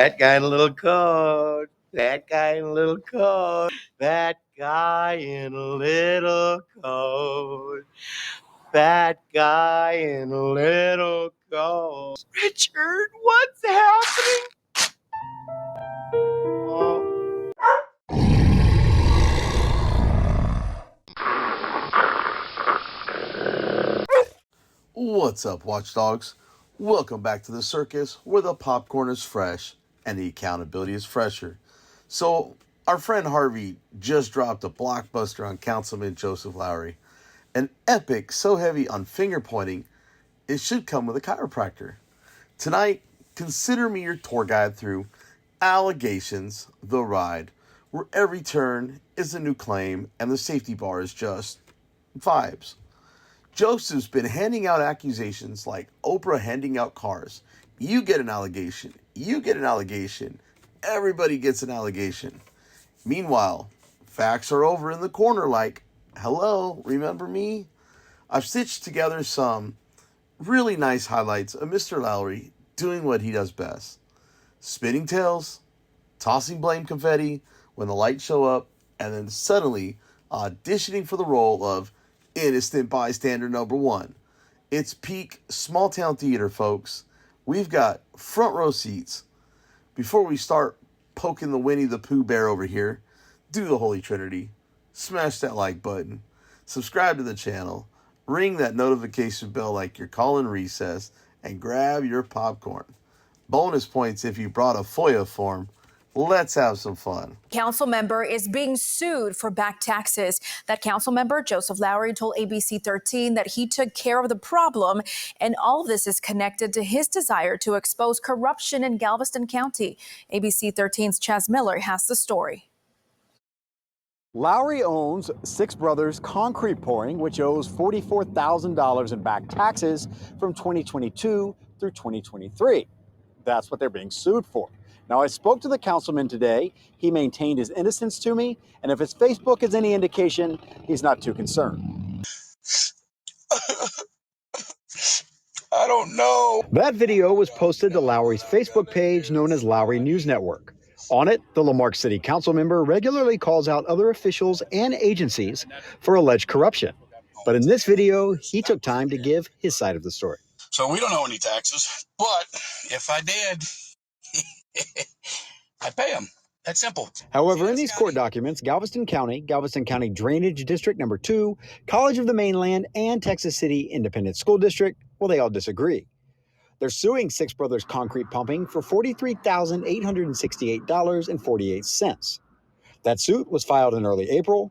That guy in a little coat. That guy in a little coat. That guy in a little coat. That guy in a little coat. Richard, what's happening? What's up, Watchdogs? Welcome back to the circus where the popcorn is fresh and the accountability is fresher. So, our friend Harvey just dropped a blockbuster on Councilman Joseph Lowry. An epic so heavy on finger pointing, it should come with a chiropractor. Tonight, consider me your tour guide through Allegations, the ride, where every turn is a new claim and the safety bar is just vibes. Joseph's been handing out accusations like Oprah handing out cars. You get an allegation. You get an allegation. Everybody gets an allegation. Meanwhile, facts are over in the corner like, hello, remember me? I've stitched together some really nice highlights of Mr. Lowry doing what he does best. Spinning tails, tossing blame confetti when the lights show up, and then suddenly auditioning for the role of innocent bystander number one. It's peak small town theater, folks. We've got front row seats. Before we start poking the Winnie the Pooh bear over here, do the Holy Trinity. Smash that like button. Subscribe to the channel. Ring that notification bell like you're calling recess. And grab your popcorn. Bonus points if you brought a FOIA form. Let's have some fun. Council member is being sued for back taxes. That council member, Joseph Lowry, told ABC 13 that he took care of the problem, and all of this is connected to his desire to expose corruption in Galveston County. ABC 13's Chaz Miller has the story. Lowry owns Six Brothers Concrete Pouring, which owes $44,000 in back taxes from 2022 through 2023. That's what they're being sued for. Now, I spoke to the councilman today. He maintained his innocence to me, and if his Facebook is any indication, he's not too concerned. I don't know. That video was posted to Lowry's Facebook page known as Lowry News Network. On it, the Lamarck City Council member regularly calls out other officials and agencies for alleged corruption. But in this video, he took time to give his side of the story. So we don't owe any taxes, but if I did, I pay them. That's simple. However, in these court documents, Galveston County Drainage District Number 2, College of the Mainland, and Texas City Independent School District, well, they all disagree. They're suing Six Brothers Concrete Pumping for $43,868.48. That suit was filed in early April.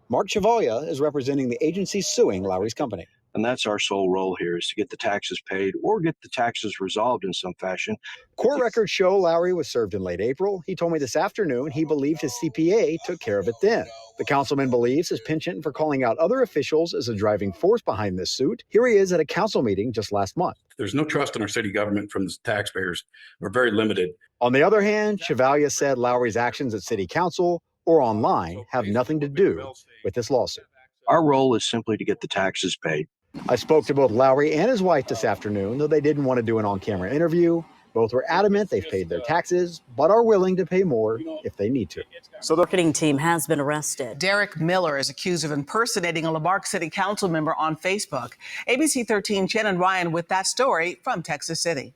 Mark Chevalier is representing the agency suing Lowry's company. And that's our sole role here, is to get the taxes paid or get the taxes resolved in some fashion. Court records show Lowry was served in late April. He told me this afternoon he believed his CPA took care of it then. The councilman believes his penchant for calling out other officials is a driving force behind this suit. Here he is at a council meeting just last month. There's no trust in our city government from the taxpayers. We're very limited. On the other hand, Chevalier said Lowry's actions at city council or online have nothing to do with this lawsuit. Our role is simply to get the taxes paid. I spoke to both Lowry and his wife this afternoon, though they didn't want to do an on-camera interview. Both were adamant they've paid their taxes, but are willing to pay more if they need to. So the marketing team has been arrested. Derek Miller is accused of impersonating a Lamarck City Council member on Facebook. ABC 13 Shannon Ryan with that story from Texas City.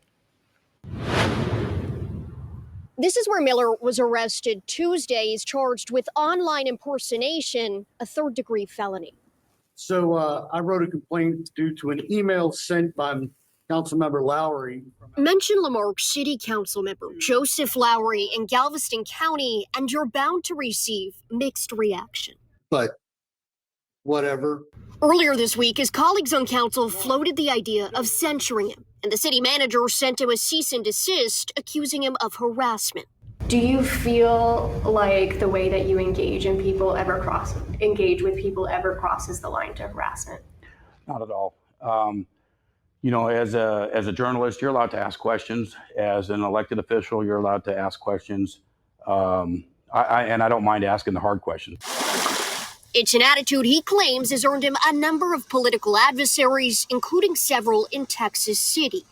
This is where Miller was arrested Tuesday. He's charged with online impersonation, a third-degree felony. So I wrote a complaint due to an email sent by Councilmember Lowry. Mention Lamarck City Council member Joseph Lowry in Galveston County, and you're bound to receive mixed reaction. But whatever. Earlier this week, his colleagues on council floated the idea of censuring him, and the city manager sent him a cease and desist, accusing him of harassment. Do you feel like the way that you engage with people ever crosses the line to harassment? Not at all. You know, as a journalist, you're allowed to ask questions. As an elected official, you're allowed to ask questions. And I don't mind asking the hard questions. It's an attitude he claims has earned him a number of political adversaries, including several in Texas City.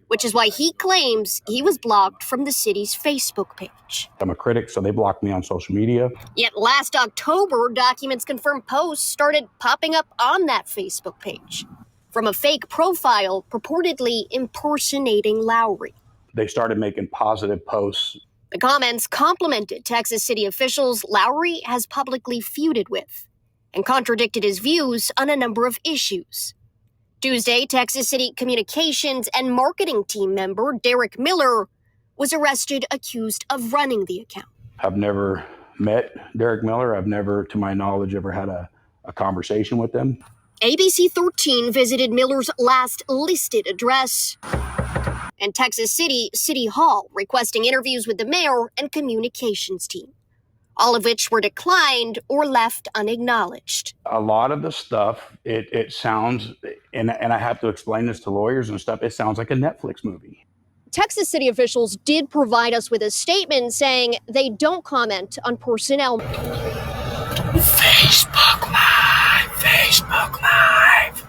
which is why he claims he was blocked from the city's Facebook page. I'm a critic, so they blocked me on social media. Yet last October, documents confirm posts started popping up on that Facebook page from a fake profile purportedly impersonating Lowry. They started making positive posts. The comments complimented Texas city officials Lowry has publicly feuded with and contradicted his views on a number of issues. Tuesday, Texas City communications and marketing team member Derek Miller was arrested accused of running the account. I've never met Derek Miller. I've never, to my knowledge, ever had a conversation with him. ABC 13 visited Miller's last listed address and Texas City Hall, requesting interviews with the mayor and communications team, all of which were declined or left unacknowledged. A lot of the stuff, it sounds, and I have to explain this to lawyers and stuff, it sounds like a Netflix movie. Texas city officials did provide us with a statement saying they don't comment on personnel. Facebook Live.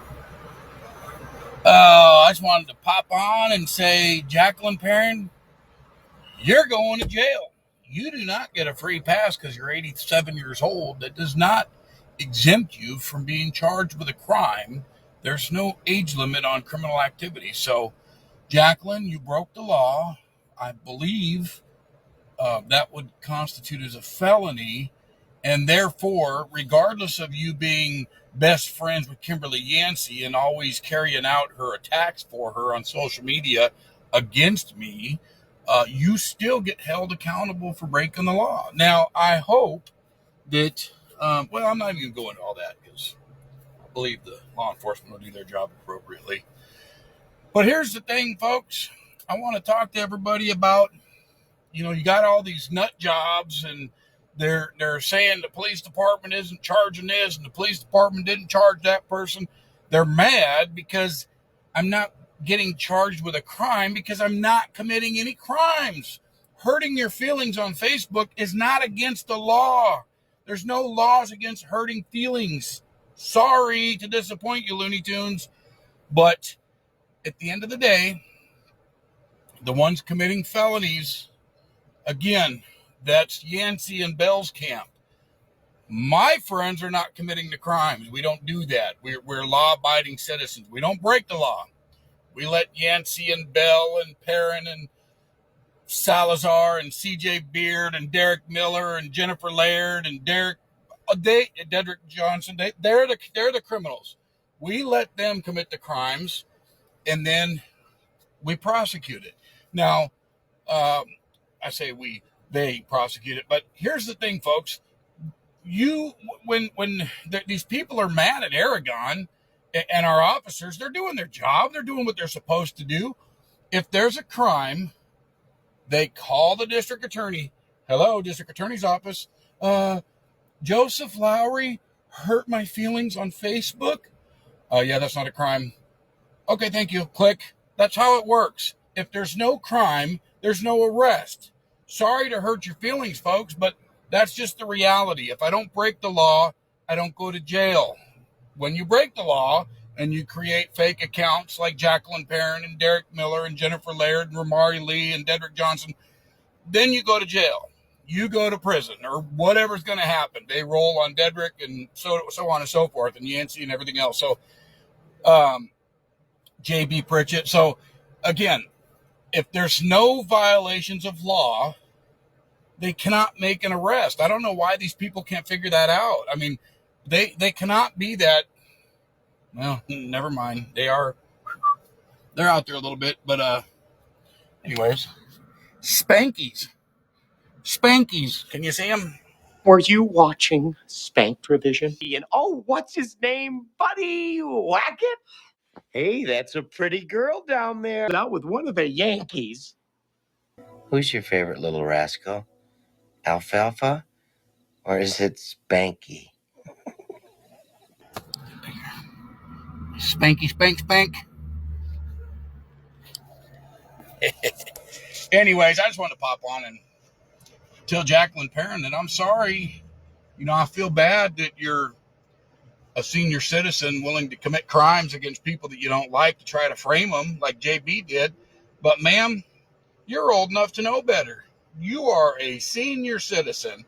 I just wanted to pop on and say, Jacqueline Perrin, you're going to jail. You do not get a free pass because you're 87 years old. That does not exempt you from being charged with a crime. There's no age limit on criminal activity. So, Jacqueline, you broke the law. I believe that would constitute as a felony. And therefore, regardless of you being best friends with Kimberly Yancey and always carrying out her attacks for her on social media against me, you still get held accountable for breaking the law. Now, I hope that, I'm not even going to go into all that because I believe the law enforcement will do their job appropriately. But here's the thing, folks. I want to talk to everybody about, you got all these nut jobs and they're saying the police department isn't charging this and the police department didn't charge that person. They're mad because I'm not getting charged with a crime because I'm not committing any crimes. Hurting your feelings on Facebook is not against the law. There's no laws against hurting feelings. Sorry to disappoint you, Looney Tunes, but at the end of the day, the ones committing felonies, again, that's Yancey and Bell's camp. My friends are not committing the crimes. We don't do that. We're law-abiding citizens. We don't break the law. We let Yancey and Bell and Perrin and Salazar and C.J. Beard and Derek Miller and Jennifer Laird and Dedrick Johnson, they're the criminals. We let them commit the crimes, and then we prosecute it. Now, I say they prosecute it, but here's the thing, folks. When these people are mad at Aragon and our officers, they're doing their job. They're doing what they're supposed to do. If there's a crime, they call the district attorney. Hello, district attorney's office. Joseph Lowry hurt my feelings on Facebook. Yeah, that's not a crime. Okay, thank you. Click. That's how it works. If there's no crime, there's no arrest. Sorry to hurt your feelings, folks, but that's just the reality. If I don't break the law, I don't go to jail. When you break the law and you create fake accounts like Jacqueline Perrin and Derek Miller and Jennifer Laird and Ramari Lee and Dedrick Johnson, then you go to jail. You go to prison or whatever's going to happen. They roll on Dedrick and so on and so forth, and Yancey and everything else. So, J.B. Pritchett. So, again, if there's no violations of law, they cannot make an arrest. I don't know why these people can't figure that out. I mean, they cannot be that. Well, never mind. They're out there a little bit, but anyways, Spankies. Can you see them? Were you watching Spank Revision? And what's his name? Buddy Wackett? Hey, that's a pretty girl down there. Out with one of the Yankees. Who's your favorite little rascal? Alfalfa? Or is it Spanky? Spanky, spank. Anyways, I just wanted to pop on and tell Jacqueline Perrin that I'm sorry. I feel bad that you're a senior citizen willing to commit crimes against people that you don't like to try to frame them like JB did. But ma'am, you're old enough to know better. You are a senior citizen,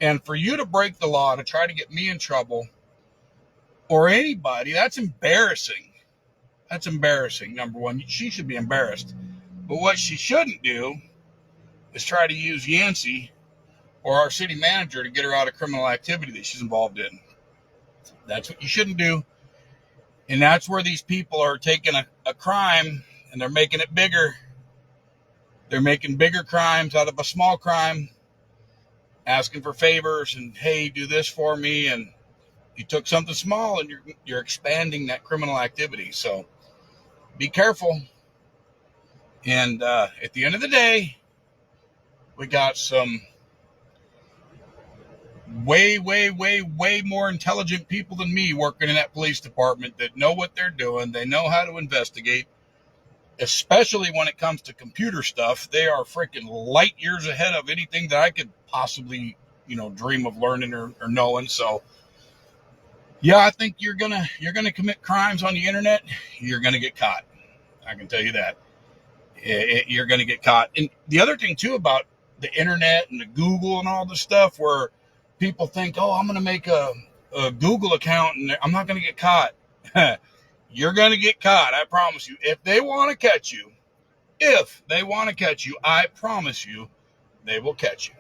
and for you to break the law to try to get me in trouble or anybody, that's embarrassing. That's embarrassing, number one. She should be embarrassed. But what she shouldn't do is try to use Yancey or our city manager to get her out of criminal activity that she's involved in. That's what you shouldn't do. And that's where these people are taking a crime and they're making it bigger. They're making bigger crimes out of a small crime, asking for favors and, hey, do this for me. And you took something small and you're expanding that criminal activity. So be careful. And at the end of the day, we got some way more intelligent people than me working in that police department that know what they're doing. They know how to investigate, especially when it comes to computer stuff. They are freaking light years ahead of anything that I could possibly, dream of learning or knowing. So yeah, I think you're gonna commit crimes on the internet. You're gonna get caught. I can tell you that. You're gonna get caught. And the other thing too about the internet and the Google and all this stuff, where people think, oh, I'm gonna make a Google account and I'm not gonna get caught. You're gonna get caught. I promise you. If they want to catch you, I promise you, they will catch you.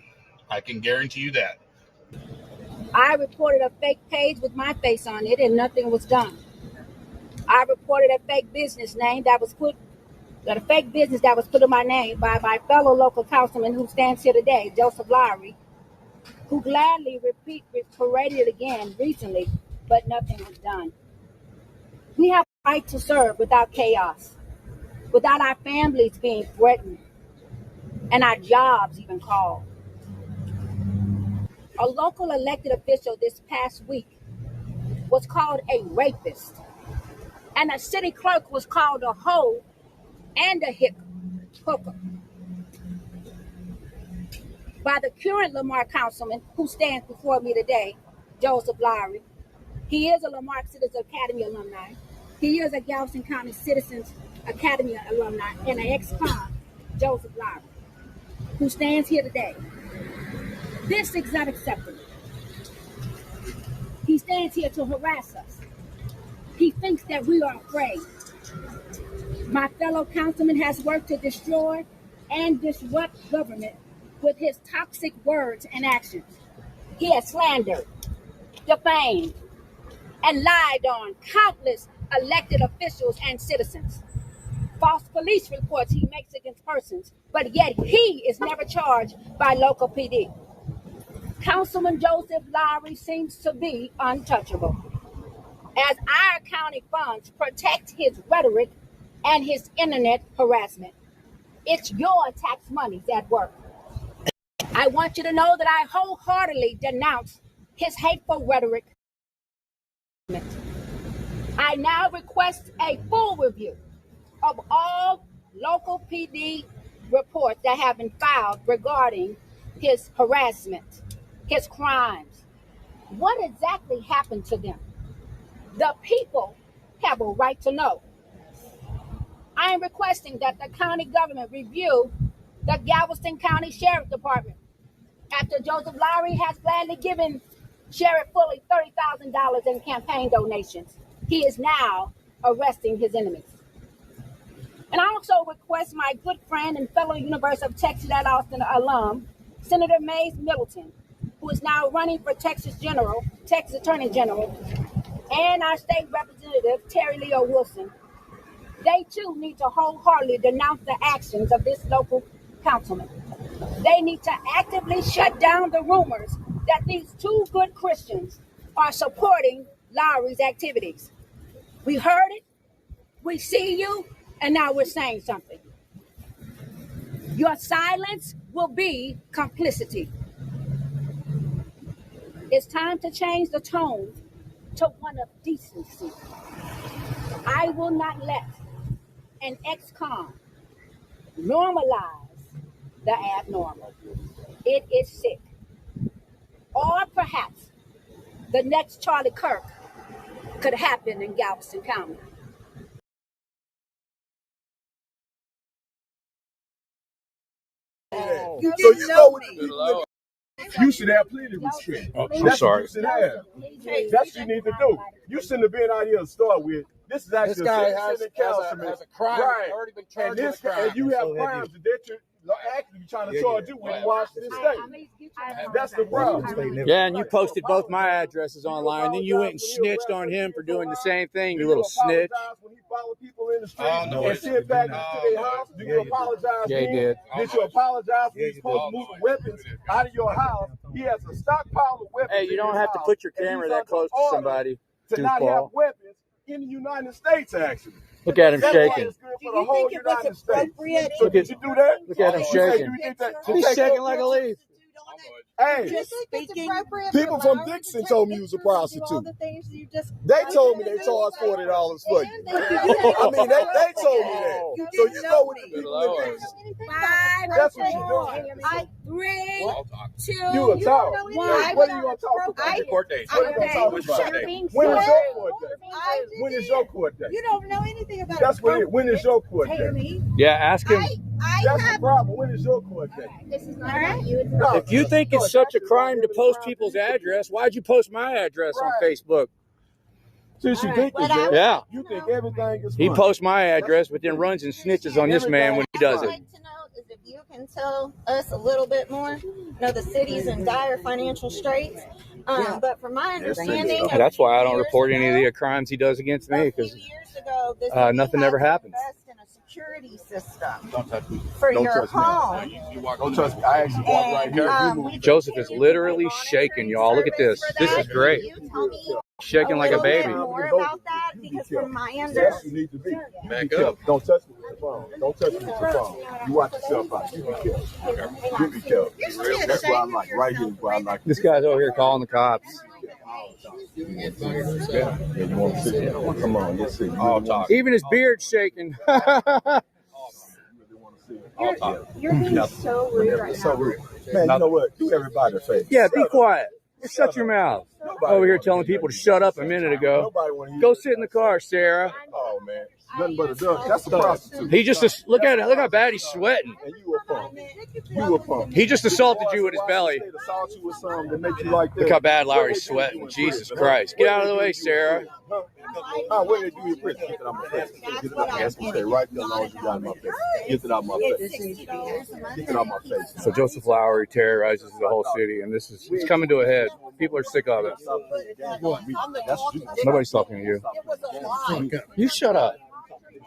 I can guarantee you that. I reported a fake page with my face on it and nothing was done. I reported a fake business name that was put in my name by my fellow local councilman who stands here today, Joseph Lowry, who gladly paraded it again recently, but nothing was done. We have a right to serve without chaos, without our families being threatened, and our jobs even called. A local elected official this past week was called a rapist, and a city clerk was called a hoe and a hooker by the current Lamarque councilman who stands before me today, Joseph Lowry. He is a Lamarque Citizens Academy alumni. He is a Galveston County Citizens Academy alumni and an ex-con, Joseph Lowry, who stands here today. This is not acceptable. He stands here to harass us. He thinks that we are afraid. My fellow councilman has worked to destroy and disrupt government with his toxic words and actions. He has slandered, defamed, and lied on countless elected officials and citizens. False police reports he makes against persons, but yet he is never charged by local PD. Councilman Joseph Lowry seems to be untouchable, as our county funds protect his rhetoric and his internet harassment. It's your tax monies at work. I want you to know that I wholeheartedly denounce his hateful rhetoric. I now request a full review of all local PD reports that have been filed regarding his harassment, his crimes. What exactly happened to them? The people have a right to know. I am requesting that the county government review the Galveston County Sheriff Department after Joseph Lowry has gladly given Sheriff Fully $30,000 in campaign donations. He is now arresting his enemies. And I also request my good friend and fellow University of Texas at Austin alum, Senator Mays Middleton, who is now running for Texas Attorney General, and our state representative, Terry Leo Wilson. They too need to wholeheartedly denounce the actions of this local councilman. They need to actively shut down the rumors that these two good Christians are supporting Lowry's activities. We heard it, we see you, and now we're saying something. Your silence will be complicity. It's time to change the tone to one of decency. I will not let an ex-con normalize the abnormal. It is sick. Or perhaps the next Charlie Kirk could happen in Galveston County. So you know what the people you should have plenty of respect. Oh, I'm That's sorry. what you should have. That's what you need to do. You shouldn't have been out here to start with. This is actually This guy a citizen councilman. has a crime. Right. Already been charged And, with a crime. and you have crimes that you're actually trying to charge you with in Washington State. That's the problem. Yeah, and you posted both my addresses online. Then you went and snitched on him for doing the same thing, you little snitch. When he followed people in the street and sent back to their house, do you apologize? Yeah, he did. Did you apologize when he's supposed to move the weapons out of your house? He has a stockpile of weapons. Hey, you don't have to put your camera that close to somebody. To not have weapons in the United States, actually. Look at him shaking. For the whole United States. So did you do that? Look at him shaking. He's shaking like a leaf. Hey, people from Dixon told me you was a prostitute. They told me they charged $40 for you. I mean, they told me that. So you know what the people in Dixon. That's what you're doing. I bring to you a talk. What are you going to talk about? Court date. What are you going to talk about? When is your court date? When is your court date? You don't know anything about That's when is your court date? Yeah, ask him. That's the problem. When is your court date? This is not about you. If you think it's such a crime to post people's address, why'd you post my address on Facebook? Since you think it's yeah. You think everything is He fun. posts my address, but then runs and snitches on this man when he does it. What I'd like to know is if you can tell us a little bit more. No, the city's in dire financial straits. But from my understanding, That's why I don't report any of the crimes he does against me, because nothing ever happens. in a security system Don't touch me. for Don't your touch me. home. Don't touch me. I actually walk right here. Joseph is literally shaking, y'all. Look at this. This is great. Shaking like a baby. More about that, because from my understanding, You need to be. Back up. Don't touch me with your phone. Don't touch me with your phone. You watch yourself out. You be careful. You be careful. That's why I'm like right here. Why I'm like This guy's over here calling the cops. Yeah, you want to sit here? Come on, let's see. All talk. Even his beard's shaking. You're being so rude right So now. rude. Man, you know what? Do everybody a favor. Yeah, be quiet. Just shut your mouth. Over here telling people to shut up a minute ago. Go sit in the car, Sarah. Oh, man. Nothing but a duck. That's a prostitute. He just look at it. Look how bad he's sweating. And you a punk. You a punk. He just assaulted you with his belly. They assault you with something to make you like that. Look how bad Lowry's sweating. Jesus Christ. Get out of the way, Sarah. Where they do your prison? Get it out my face. Get it out my face. Stay right there as long as you got in my face. Get it out my face. Get it out my face. So Joseph Lowry terrorizes the whole city, and it's coming to a head. People are sick of it. Nobody's talking to you. You shut up.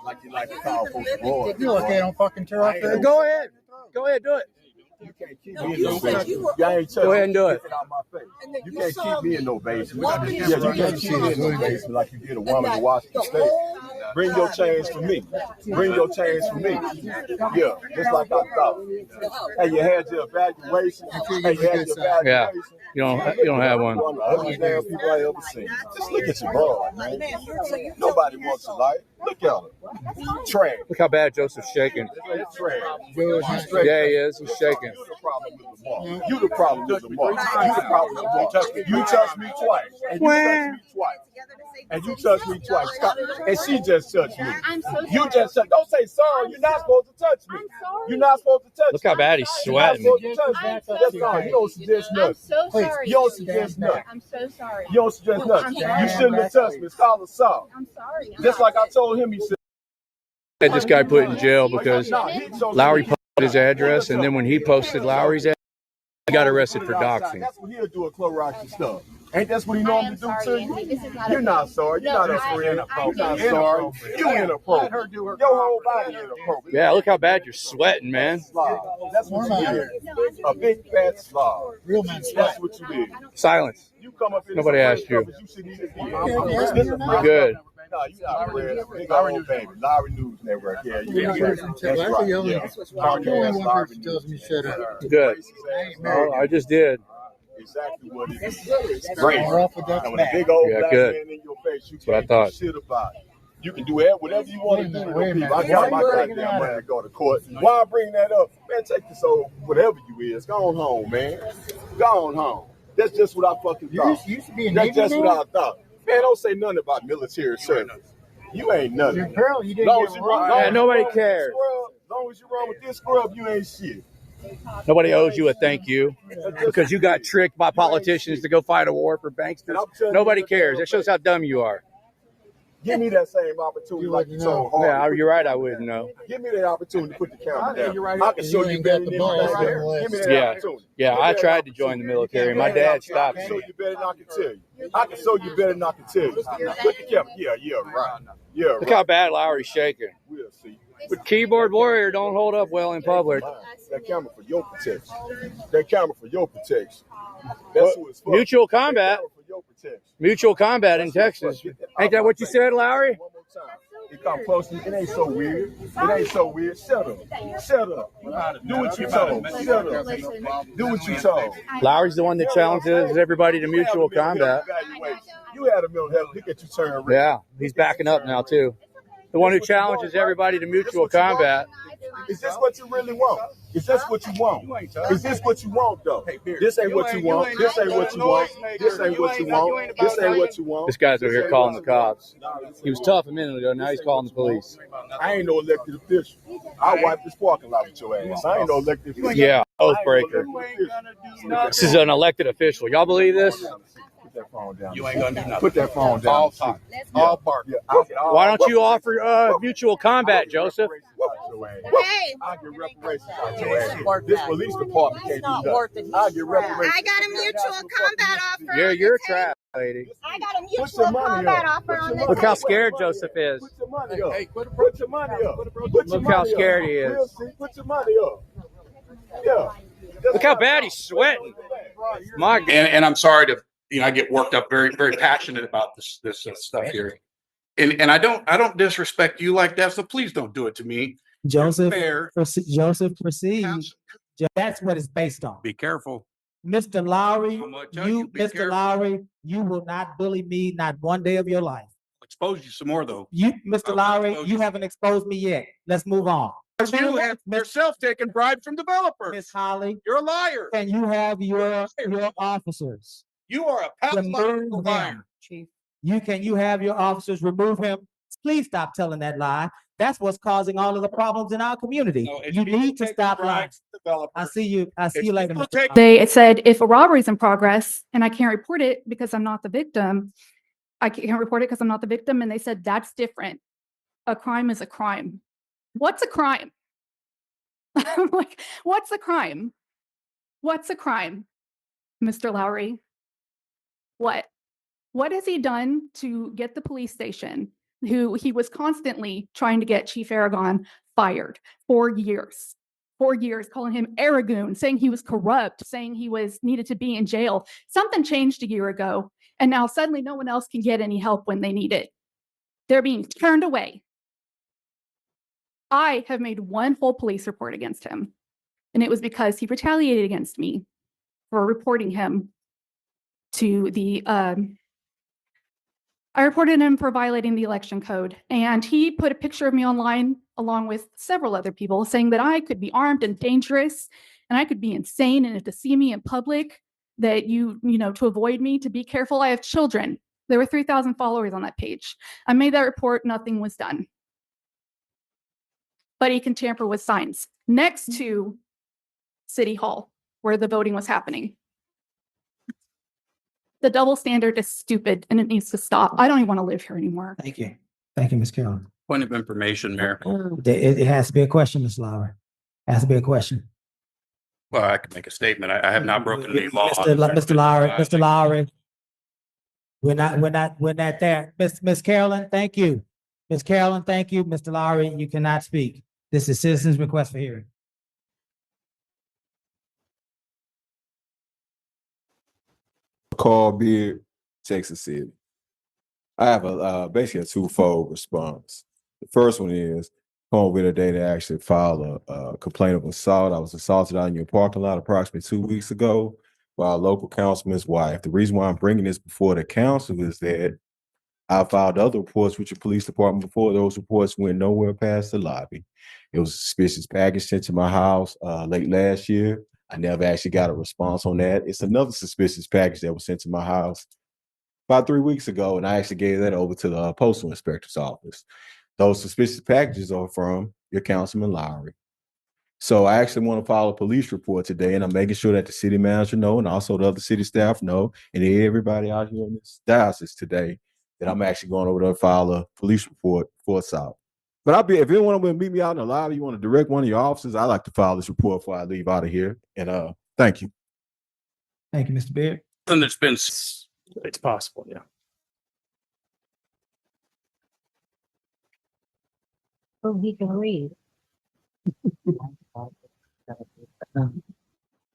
Like you like to call folks boys. You okay? Don't fucking tear off there. Go ahead. Go ahead. Do it. You can't keep me in no basement. Go ahead and do it. You can't keep me in no basement. Yeah, you can't keep me in no basement like you did a woman in Washington State. Bring your chains for me. Bring your chains for me. Yeah, just like I thought. Hey, you had your evaluation. Hey, you had your evaluation. Yeah. You don't have one. One of the ugliest damn people I ever seen. Just look at your broad, man. Nobody wants a light. Look at her. Trash. Look how bad Joseph's shaking. It's trash. Yeah, he is. He's shaking. You the problem with the mark. You the problem with the mark. You touched me twice. And you touched me twice. And you touched me twice. Stop. And she just touched me. I'm so sorry. You just touched. Don't say sorry. You're not supposed to touch me. I'm sorry. You're not supposed to touch me. Look how bad he's sweating. You're not supposed to touch me. That's fine. You don't suggest I'm nothing. so sorry. You don't suggest nothing. I'm so sorry. You don't suggest nothing. You shouldn't have touched me. It's called assault. I'm sorry. Just like I told him, he said. Had this guy put in jail because Lowry posted his address, and then when he posted Lowry's address, he got arrested for doxing. That's what he'll do at Clorox and stuff. Ain't that's what he normally do to you? You're not sorry. You're not a friend. You're not sorry. You inappropriate. Your whole body inappropriate. Yeah, look how bad you're sweating, man. That's what you did. A big fat slob. Real man. That's what you did. Silence. You come up in Nobody asked you. You're good. No, you not red. Big old baby. Lowry News Network. Yeah, you ain't right. That's right. Yeah. Podcast, Lowry News. Good. Oh, I just did. Exactly what it is. Great. And with a big old black good. man in your face, you That's what I can't thought. do shit about it. You can do whatever you want to do to them people. I got my goddamn money to go to court. Why I bring that up? Man, take this old whatever you is. Go on home, man. Go on home. That's just what I fucking thought. That's just what I thought. Man, don't say nothing about military service. You ain't nothing. You didn't get Yeah, nobody cares. As long as you run with this scrub, you ain't shit. Nobody owes you a thank you because you got tricked by politicians to go fight a war for banksters. Nobody cares. That shows how dumb you are. Give me that same opportunity like you told Harvey. Yeah, you're right. I wouldn't know. Give me that opportunity to put the camera down. I can show you better than anything. Give me that opportunity. Yeah, I tried to join the military. My dad stopped I can me. show you better than I can tell you. I can show you better than I can tell you. Put the camera. Yeah, right. Yeah, right. Look how bad Lowry's shaking. We'll see. But keyboard warrior don't hold up well in public. That camera for your protection. That camera for your protection. That's who it's for. Mutual combat. Mutual combat in Texas. Ain't that what you said, Lowry? One more time. It come close. It ain't so weird. It ain't so weird. Shut up. Shut up. Do what you told. Shut up. Do what you told. Lowry's the one that challenges everybody to mutual combat. You had a mental health. Look at you turn around. Yeah, he's backing up now too. The one who challenges everybody to mutual combat. Is this what you really want? Is this what you want? Is this what you want, though? This ain't what you want. This ain't what you want. This ain't what you want. This ain't what you want. This guy's over here calling the cops. He was tough a minute ago. Now he's calling the police. I ain't no elected official. I wipe this parking lot with your ass. I ain't no elected official. Yeah, oath breaker. This is an elected official. Y'all believe this? That phone down. You ain't gonna do nothing. Put that phone down. All talk. All bark. Yeah. Why don't you offer mutual combat, Joseph? Hey. I get reparations out your ass. This police department can't do nothing. I get reparations. I got a mutual combat offer. You're a trash lady. I got a mutual combat offer on the Look how scared Joseph is. Put your money up. Hey, put your money up. Look how scared he is. Put your money up. Yeah. Look how bad he's sweating. My God. And I'm sorry to, I get worked up, very, very passionate about this stuff here. And I don't disrespect you like that, so please don't do it to me. Joseph, proceed. That's what it's based on. Be careful. Mr. Lowry, Mr. Lowry, you will not bully me not one day of your life. I'll expose you some more, though. Mr. Lowry, you haven't exposed me yet. Let's move on. You have yourself taken bribes from developers. Miss Holly, you're a liar. And you have your officers. You are a pathological liar, Chief. You have your officers remove him. Please stop telling that lie. That's what's causing all of the problems in our community. No, you need to stop lying. I see you later. They said if a robbery is in progress and I can't report it because I'm not the victim, I can't report it because I'm not the victim. And they said that's different. A crime is a crime. What's a crime? I'm like, what's a crime? What's a crime, Mr. Lowry? What has he done to get the police station, who he was constantly trying to get Chief Aragon fired for years, calling him Aragoon, saying he was corrupt, saying he needed to be in jail. Something changed a year ago, and now suddenly no one else can get any help when they need it. They're being turned away. I have made one full police report against him, and it was because he retaliated against me for reporting him to the I reported him for violating the election code, and he put a picture of me online along with several other people saying that I could be armed and dangerous and I could be insane, and to see me in public, that to avoid me, to be careful. I have children. There were 3,000 followers on that page. I made that report, nothing was done. But he can tamper with signs next to City Hall where the voting was happening. The double standard is stupid and it needs to stop. I don't even want to live here anymore. Thank you. Thank you, Ms. Carolyn. Point of information, Mayor. It has to be a question, Ms. Lowry. It has to be a question. Well, I can make a statement. I have not broken any law. Mr. Lowry. We're not there. Ms. Carolyn, thank you. Ms. Carolyn, thank you. Mr. Lowry, you cannot speak. This is citizens' request for hearing. Call Beard, Texas City. I have basically a twofold response. The first one is come with a day to actually file a complaint of assault. I was assaulted out in your parking lot approximately 2 weeks ago by a local councilman's wife. The reason why I'm bringing this before the council is that I filed other reports with your police department before. Those reports went nowhere past the lobby. It was a suspicious package sent to my house late last year. I never actually got a response on that. It's another suspicious package that was sent to my house about 3 weeks ago, and I actually gave that over to the postal inspector's office. Those suspicious packages are from your Councilman Lowry. So I actually want to file a police report today, and I'm making sure that the city manager know, and also the other city staff know, and everybody out here in this diocese today, that I'm actually going over there and file a police report for South. But if anyone will meet me out in the lobby, you want to direct one of your officers, I like to file this report before I leave out of here. And thank you. Thank you, Mr. Beard. And it's been It's possible, yeah. Oh, he can read.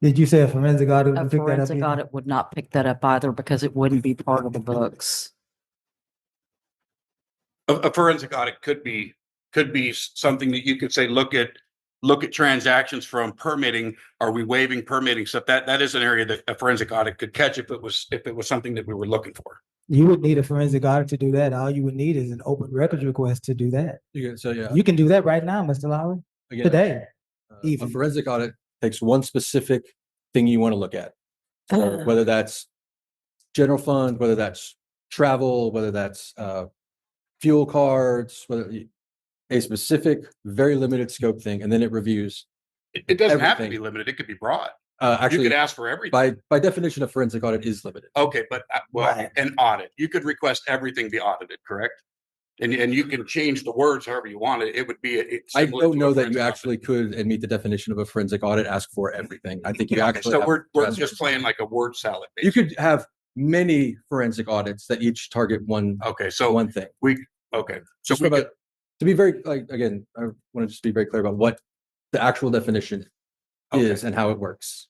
Did you say a forensic audit A would pick that up? forensic either? audit would not pick that up either because it wouldn't be part of the books. a forensic audit could be something that you could say, look at transactions from permitting. Are we waiving permitting stuff? That is an area that a forensic audit could catch if it was something that we were looking for. You would need a forensic audit to do that. All you would need is an open records request to do that. You can do that right now, Mr. Lowry. again, Today. a forensic audit takes one specific thing you want to look at. So whether that's general fund, whether that's travel, whether that's fuel cards, a specific, very limited scope thing, and then it reviews. It doesn't have to everything. be limited. It could be broad. Actually, you could ask for everything. By definition, a forensic audit is limited. Okay, but an audit, you could request everything be audited, correct? And you can change the words however you want it. It would be. I don't know that you actually could, and meet the definition of a forensic audit, ask for everything. I think you actually. So we're just playing like a word salad. Basically. You could have many forensic audits that each target one. Okay, so one thing. So to be very again, I want to just be very clear about what the actual definition is and how it works.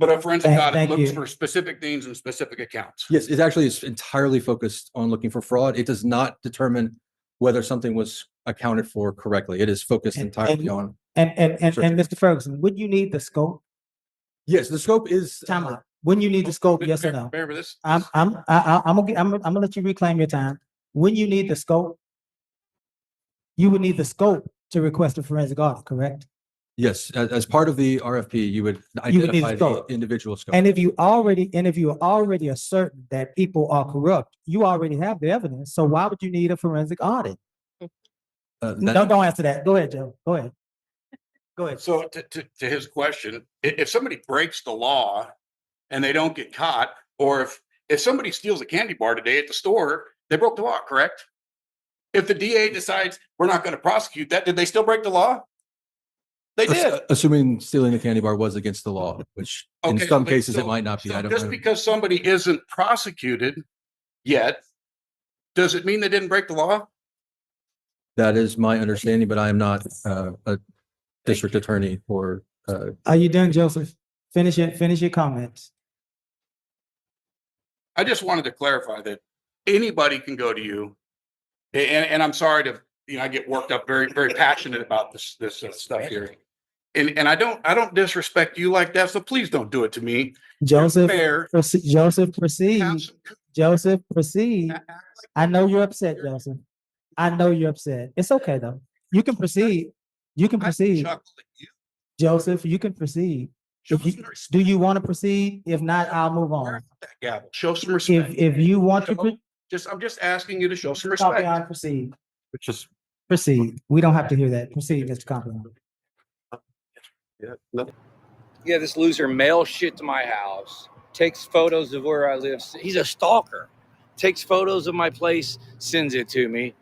But a forensic audit looks for specific things and specific accounts. Yes, it actually is entirely focused on looking for fraud. It does not determine whether something was accounted for correctly. It is focused entirely on. And Mr. Ferguson, would you need the scope? Yes, the scope is. Time out. Wouldn't you need the scope? Yes or no? Remember this. I'm gonna let you reclaim your time. When you need the scope, you would need the scope to request a forensic audit, correct? Yes, as part of the RFP, you would identify the individual scope. And if you are already certain that people are corrupt, you already have the evidence. So why would you need a forensic audit? Don't answer that. Go ahead, Joe. Go ahead. Go ahead. So to his question, if somebody breaks the law and they don't get caught, or if somebody steals a candy bar today at the store, they broke the law, correct? If the DA decides we're not going to prosecute that, did they still break the law? They did. Assuming stealing a candy bar was against the law, which in some cases it might not be. I don't know. Just because somebody isn't prosecuted yet, does it mean they didn't break the law? That is my understanding, but I am not a district attorney or. Are you done, Joseph? Finish your comments. I just wanted to clarify that anybody can go to you, and I'm sorry to, I get worked up, very, very passionate about this stuff here. And I don't disrespect you like that, so please don't do it to me. Joseph, proceed. Joseph, proceed. I know you're upset, Joseph. I know you're upset. It's okay though. You can proceed. You can proceed. Joseph, you can proceed. Do you want to proceed? If not, I'll move on. Show some respect. If you want to, I'm just asking you to show some respect. Proceed. Proceed. We don't have to hear that. Proceed, Mr. Compliment. Yeah, this loser mails shit to my house, takes photos of where I live. He's a stalker. Takes photos of my place, sends it to me.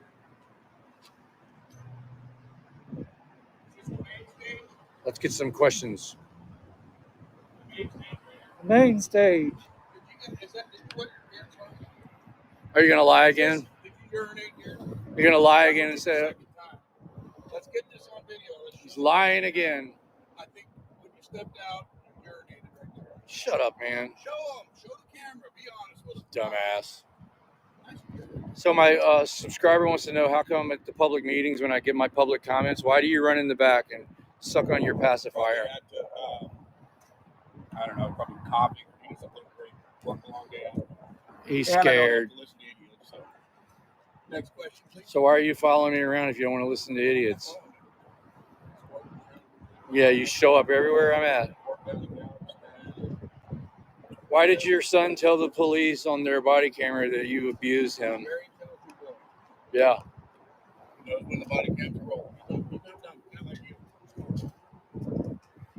Let's get some questions. Main stage. Are you gonna lie again? You're gonna lie again and say, let's get this on video. He's lying again. I think when you stepped out, you urinated right there. Shut up, man. Show the camera. Be honest with him. Dumbass. So my subscriber wants to know, how come at the public meetings when I give my public comments, why do you run in the back and suck on your pacifier? I don't know, probably copying. Work a long day out. He's scared. Next question, please. So why are you following me around if you don't want to listen to idiots? Yeah, you show up everywhere I'm at. Why did your son tell the police on their body camera that you abused him? Yeah. When the body camera rolls.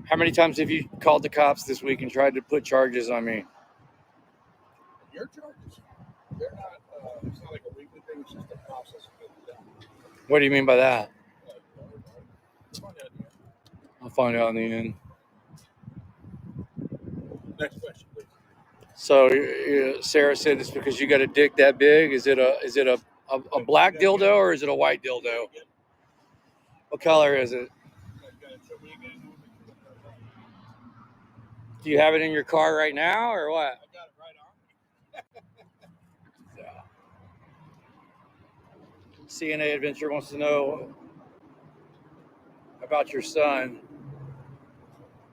How many times have you called the cops this week and tried to put charges on me? Your charges, they're not, it's not like a weekly thing, it's just a process of getting done. What do you mean by that? I'll find out in the end. Next question, please. So Sarah said it's because you got a dick that big. Is it a black dildo or is it a white dildo? What color is it? Do you have it in your car right now or what? I got it right on. CNA Adventure wants to know about your son.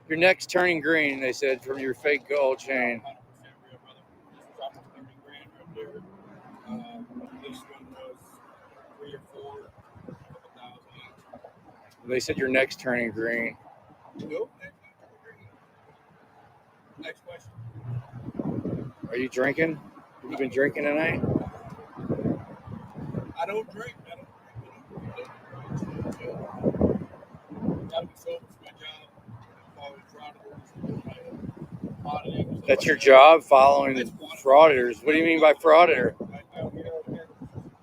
Your neck's turning green, they said, from your fake gold chain. This one was 3 or 4, $1,000. They said your neck's turning green. Nope. Next question. Are you drinking? Have you been drinking tonight? I don't drink. Gotta be sober for my job. Following frauditors. Auditing. That's your job, following frauditors. What do you mean by frauditor?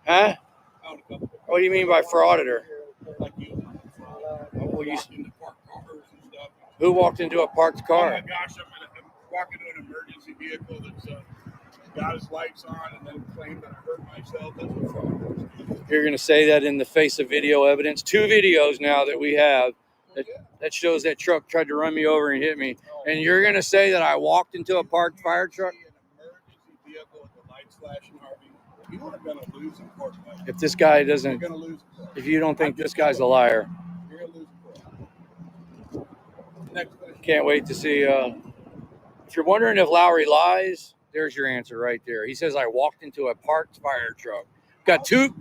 Huh? What do you mean by frauditor? Like you. Well, you Into parked cars and stuff. who walked into a parked Oh car? my gosh, I'm walking to an emergency vehicle that's got his lights on and then claimed that I hurt myself. That's what fraud is. You're going to say that in the face of video evidence? 2 videos now that we have that shows that truck tried to run me over and hit me. And you're going to say that I walked into a parked fire truck? An emergency vehicle with the lights flashing, Harvey. You are going to lose in court. If this guy You're doesn't, going to lose in court. if you don't think this guy's a liar, You're going to lose in court. Next question. can't wait to see. If you're wondering if Lowry lies, there's your answer right there. He says I walked into a parked fire truck. Got two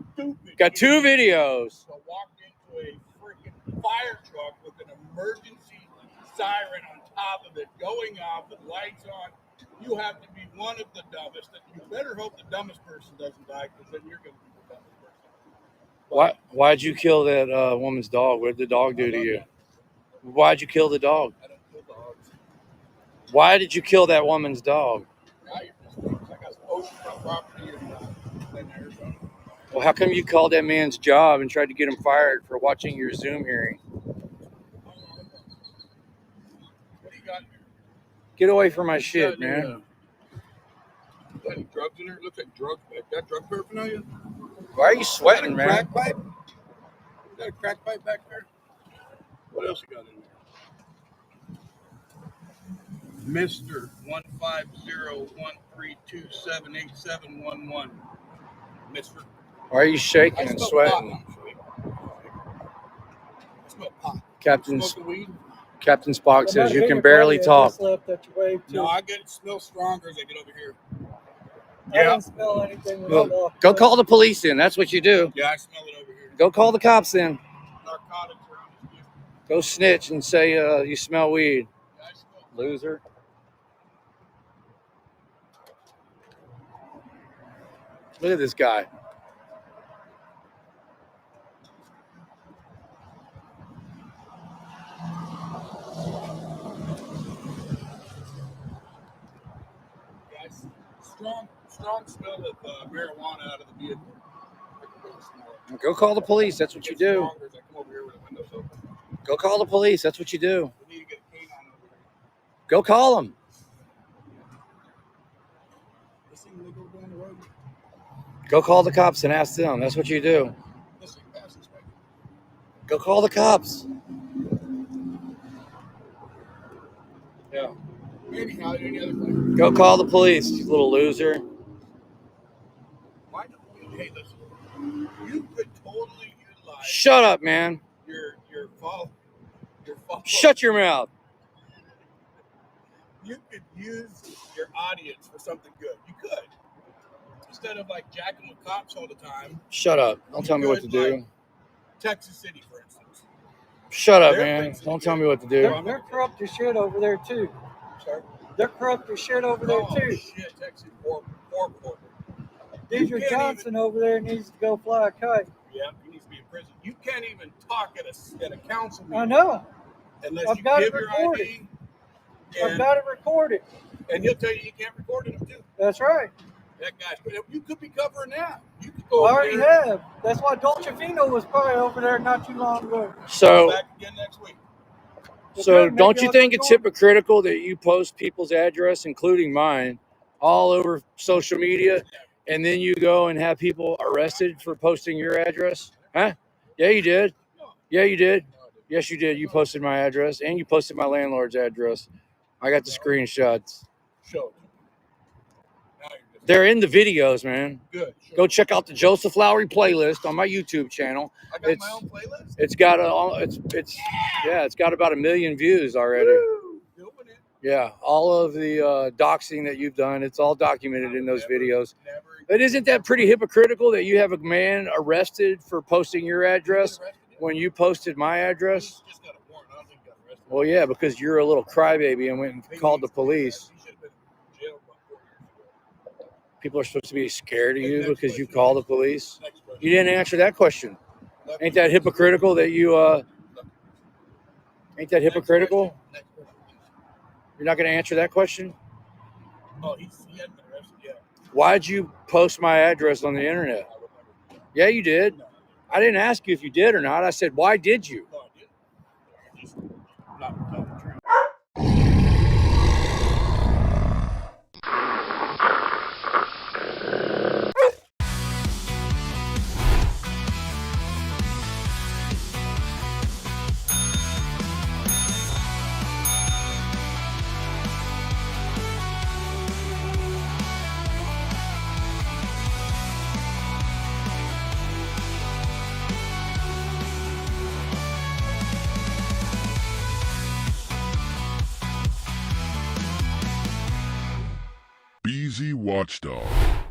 videos. So walked into a freaking fire truck with an emergency siren on top of it going off with lights on. You have to be one of the dumbest. You better hope the dumbest person doesn't die, because then you're going to be the dumbest person. Why'd you kill that woman's dog? What did the dog do to you? Why'd you kill the dog? I don't kill dogs. Why did you kill that woman's dog? Now you're just I got some oceanfront property in Arizona. Well, how come you called that man's job and tried to get him fired for watching your Zoom hearing? What do you got here? Get away from my shit, man. Got any drugs in there? It looks like drugs. Got drug paraphernalia? Why are you sweating, man? Crack pipe? Is that a crack pipe back there? What else you got in there? Mr. 15013278711. Mr. Why are you shaking and sweating? I smell pot. Captain Smoking weed? Captain Spock says you can barely talk. No, I get smell stronger as I get over here. I don't smell anything. Well, go call the police in. That's what you do. Yeah, I smell it over here. Go call the cops in. Narcotics around this vehicle. Go snitch and say you smell weed. Yeah, I smell it. Loser. Look at this guy. Guys, strong smell of marijuana out of the vehicle. Go call the police. That's what you do. Stronger as I come over here with the windows open. Go call the police. That's what you do. We need to get a canine over here. Go call them. This thing will go down the road. Go call the cops and ask them. That's what you do. This thing passes back. Go call the cops. Yeah. Anyhow, any other question? Go call the police, you little loser. Why don't you? Hey, listen. You could totally utilize. Shut up, man. Your fault. Shut your mouth. You could use your audience for something good. You could. Instead of like jacking with cops all the time. Shut up. Don't tell me what to do. Like Texas City, for instance. Shut up, man. Don't tell me what to do. They're corrupt as shit over there too. Sorry? They're corrupt as shit over there too. Shit, Texas, horrible. Deidre Johnson over there needs to go fly a kite. Yeah, he needs to be in prison. You can't even talk at a council meeting. I know. unless I've you got give it your recorded. ID. I've got it recorded. And he'll tell you can't record it too. That's right. That guy's, you could be covering that. You could I go over already there. have. That's why Dolce Vino was probably over there not too long ago. So, Back again next week. so Okay, don't maybe you I'll think go it's join. hypocritical that you post people's address, including mine, all over social media, and then you go and have people arrested for posting your address? Huh? Yeah, you did. Yeah, you did. Yes, you did. You posted my address, and you posted my landlord's address. I got the screenshots. Show. They're in the videos, man. Good. Go check out the Joseph Lowry playlist on my YouTube channel. I got my own playlist. It's got it's got about 1 million views already. Woo! Doing it. Yeah, all of the doxing that you've done, it's all documented in those videos. But isn't that pretty hypocritical that you have a man arrested for posting your address when you posted my address? Just got a warrant. I don't think he got arrested. Well, yeah, because you're a little crybaby and went and called the police. He should have been in jail about 4 years ago. People are supposed to be scared of you because you call the police. You didn't answer that question. Ain't that hypocritical that you ain't that hypocritical? You're not going to answer that question? Oh, he hadn't been arrested yet. Why'd you post my address on the internet? Yeah, you did. I didn't ask you if you did or not. I said, why did you? No, I didn't. Just not telling the truth. BZWATCHDOG.